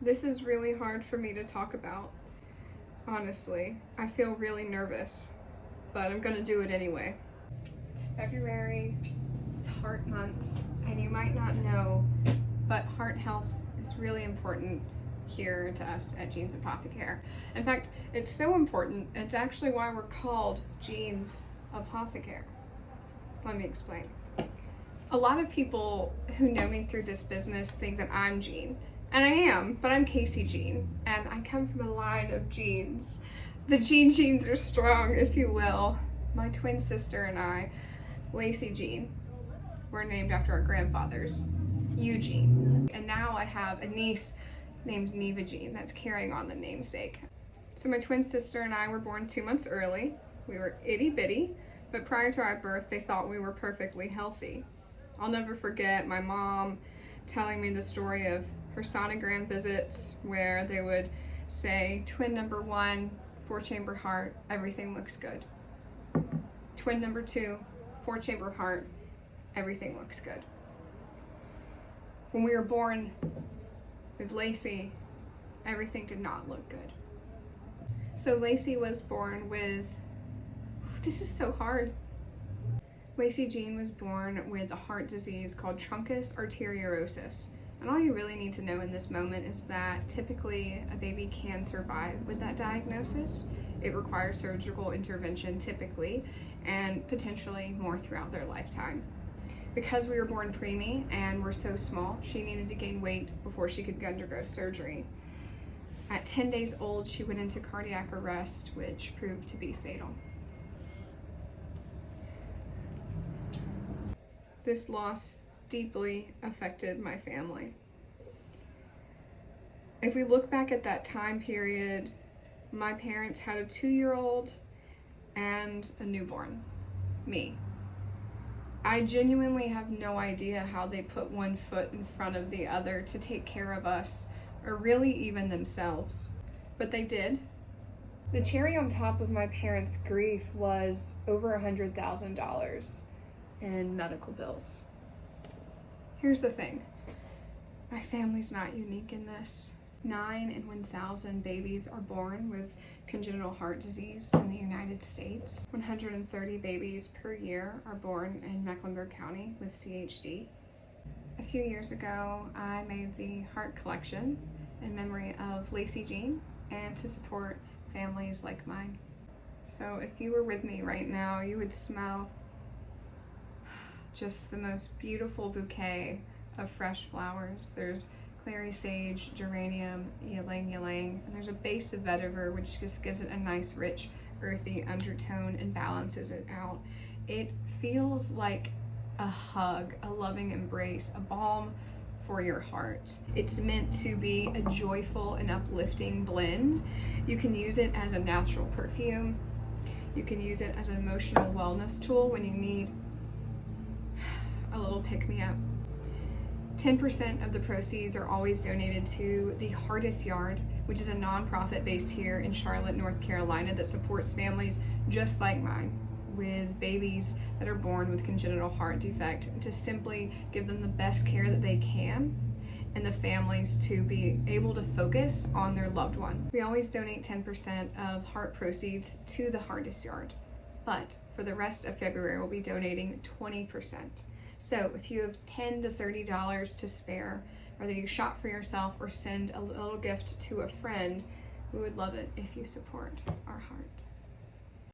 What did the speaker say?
This is really hard for me to talk about, honestly. I feel really nervous, but I'm gonna do it anyway. It's February, it's Heart Month, and you might not know, but heart health is really important here to us at Jean's Apothecare. In fact, it's so important, it's actually why we're called Jean's Apothecare. Let me explain. A lot of people who know me through this business think that I'm Jean, and I am, but I'm Casey Jean, and I come from a line of Jeans. The Jean genes are strong, if you will. My twin sister and I, Lacey Jean, were named after our grandfathers, Eugene. And now I have a niece named Neva Jean that's carrying on the namesake. So my twin sister and I were born 2 months early. We were itty bitty, but prior to our birth, they thought we were perfectly healthy. I'll never forget my mom telling me the story of her sonogram visits where they would say, twin number 1, 4-chamber heart, everything looks good. Twin number 2, 4-chamber heart, everything looks good. When we were born with Lacey, everything did not look good. So Lacey was born with, this is so hard. Lacey Jean was born with a heart disease called truncus arteriosus. And all you really need to know in this moment is that typically a baby can survive with that diagnosis. It requires surgical intervention typically, and potentially more throughout their lifetime. Because we were born preemie and were so small, she needed to gain weight before she could undergo surgery. At 10 days old, she went into cardiac arrest, which proved to be fatal. This loss deeply affected my family. If we look back at that time period, my parents had a 2-year-old and a newborn, me. I genuinely have no idea how they put one foot in front of the other to take care of us, or really even themselves. But they did. The cherry on top of my parents' grief was over $100,000 in medical bills. Here's the thing, my family's not unique in this. 9 in 1,000 babies are born with congenital heart disease in the United States. 130 babies per year are born in Mecklenburg County with CHD. A few years ago, I made the heart collection in memory of Lacey Jean and to support families like mine. So if you were with me right now, you would smell just the most beautiful bouquet of fresh flowers. There's clary sage, geranium, ylang ylang, and there's a base of vetiver which just gives it a nice rich earthy undertone and balances it out. It feels like a hug, a loving embrace, a balm for your heart. It's meant to be a joyful and uplifting blend. You can use it as a natural perfume. You can use it as an emotional wellness tool when you need a little pick-me-up. 10% of the proceeds are always donated to the Hardest Yard, which is a nonprofit based here in Charlotte, North Carolina that supports families just like mine with babies that are born with congenital heart defect to simply give them the best care that they can and the families to be able to focus on their loved one. We always donate 10% of heart proceeds to the Hardest Yard, but for the rest of February, we'll be donating 20%. So if you have $10 to $30 to spare, whether you shop for yourself or send a little gift to a friend, we would love it if you support our heart.